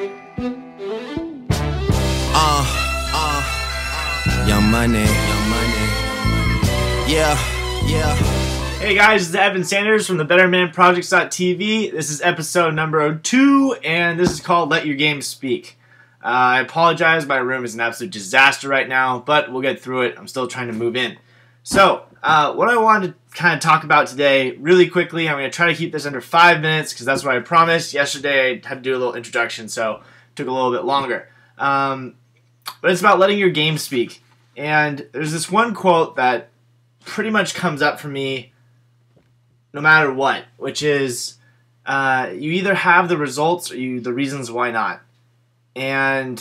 Young Money. Yeah. Hey guys, this is Evan Sanders from the BetterManProjects.tv. This is episode number 2, and this is called Let Your Game Speak. I apologize, my room is an absolute disaster right now, but we'll get through it. I'm still trying to move in. So, what I wanted to kind of talk about today, really quickly, I'm going to try to keep this under 5 minutes, because that's what I promised. Yesterday, I had to do a little introduction, so it took a little bit longer. But it's about letting your game speak. And there's this one quote that pretty much comes up for me no matter what, which is, you either have the results or the reasons why not. And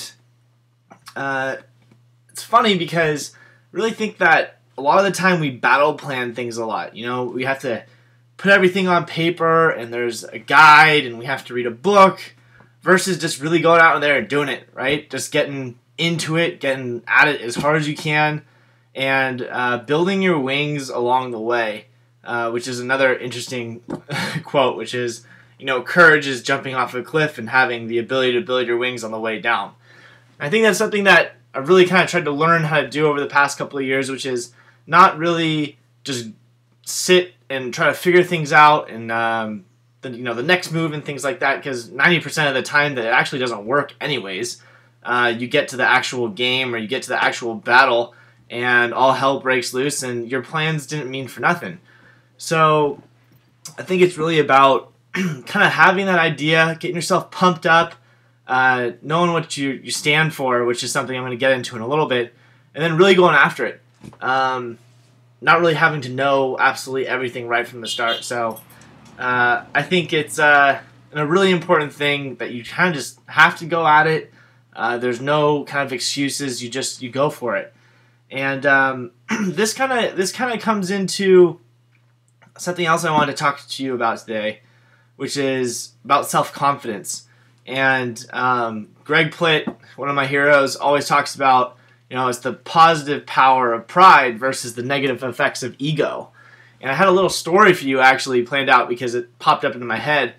it's funny because I really think that a lot of the time we battle plan things a lot. You know, we have to put everything on paper and there's a guide and we have to read a book versus just really going out there and doing it, right? Just getting into it, getting at it as hard as you can, and building your wings along the way, which is another interesting quote, which is, you know, courage is jumping off a cliff and having the ability to build your wings on the way down. I think that's something that I've really kind of tried to learn how to do over the past couple of years, which is not really just sit and try to figure things out and the next move and things like that, because 90% of the time that it actually doesn't work anyways. You get to the actual game or you get to the actual battle and all hell breaks loose and your plans didn't mean for nothing. So I think it's really about kind of having that idea, getting yourself pumped up, knowing what you stand for, which is something I'm going to get into in a little bit, and then really going after it. Not really having to know absolutely everything right from the start. So I think it's a really important thing that you kind of just have to go at it. There's no kind of excuses. You go for it. And this kind of comes into something else I wanted to talk to you about today, which is about self-confidence. And Greg Plitt, one of my heroes, always talks about, it's the positive power of pride versus the negative effects of ego. And I had a little story for you actually planned out because it popped up into my head,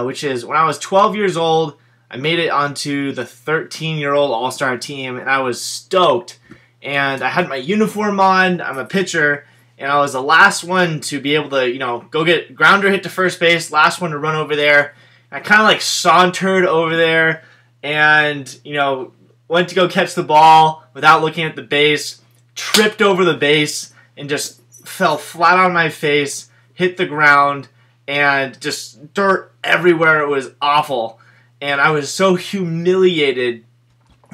which is when I was 12 years old, I made it onto the 13-year-old All-Star team, and I was stoked. And I had my uniform on. I'm a pitcher, and I was the last one to be able to, go get grounder hit to first base, last one to run over there. And I kind of sauntered over there and, went to go catch the ball without looking at the base, tripped over the base, and just fell flat on my face, hit the ground, and just dirt everywhere. It was awful. And I was so humiliated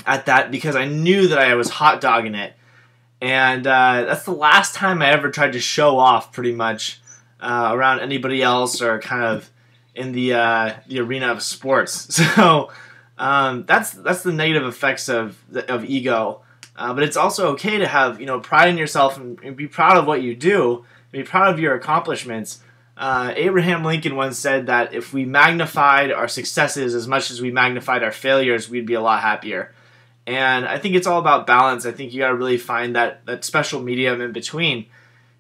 at that because I knew that I was hot dogging it. And that's the last time I ever tried to show off pretty much around anybody else or kind of in the arena of sports. So that's the negative effects of ego. But it's also okay to have pride in yourself and be proud of what you do, be proud of your accomplishments. Abraham Lincoln once said that if we magnified our successes as much as we magnified our failures, we'd be a lot happier. And I think it's all about balance. I think you got to really find that special medium in between.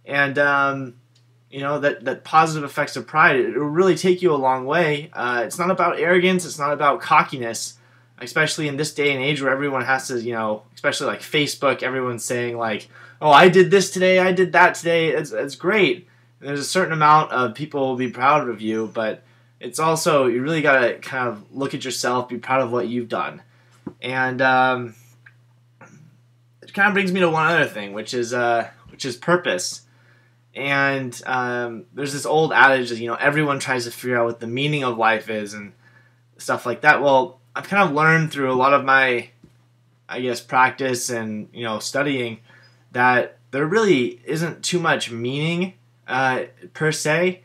And, that positive effects of pride, it will really take you a long way. It's not about arrogance. It's not about cockiness, especially in this day and age where everyone has to, especially like Facebook, everyone's saying like, oh, I did this today, I did that today. It's great. There's a certain amount of people who will be proud of you, but it's also, you really got to kind of look at yourself, be proud of what you've done. And it kind of brings me to one other thing, which is purpose. And there's this old adage that, everyone tries to figure out what the meaning of life is and stuff like that. Well, I've kind of learned through a lot of my, practice and, studying that there really isn't too much meaning per se,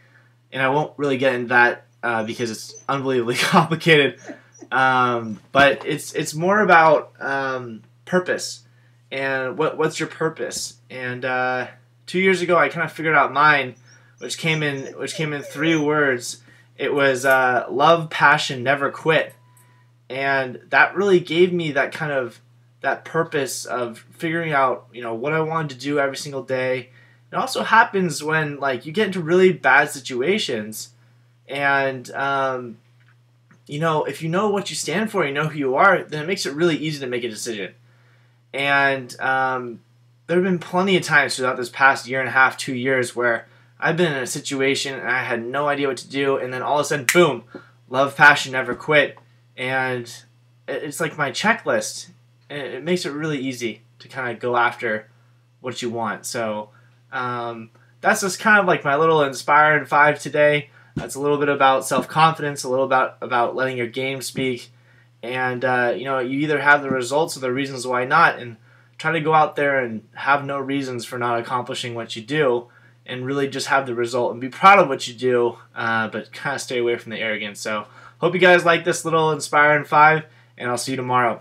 and I won't really get into that because it's unbelievably complicated. But it's more about purpose and what's your purpose. And 2 years ago, I kind of figured out mine, which came in 3 words. It was love, passion, never quit, and that really gave me that kind of that purpose of figuring out what I wanted to do every single day. It also happens when you get into really bad situations and if you know what you stand for, you know who you are, then it makes it really easy to make a decision. And there have been plenty of times throughout this past year and a half, 2 years, where I've been in a situation and I had no idea what to do, and then all of a sudden, boom, love, passion, never quit. And it's like my checklist, and it makes it really easy to kind of go after what you want. So that's just kind of like my little Inspiring 5 today. It's a little bit about self-confidence, a little about letting your game speak. And, you either have the results or the reasons why not, and try to go out there and have no reasons for not accomplishing what you do, and really just have the result and be proud of what you do, but kind of stay away from the arrogance. So hope you guys like this little Inspiring 5, and I'll see you tomorrow.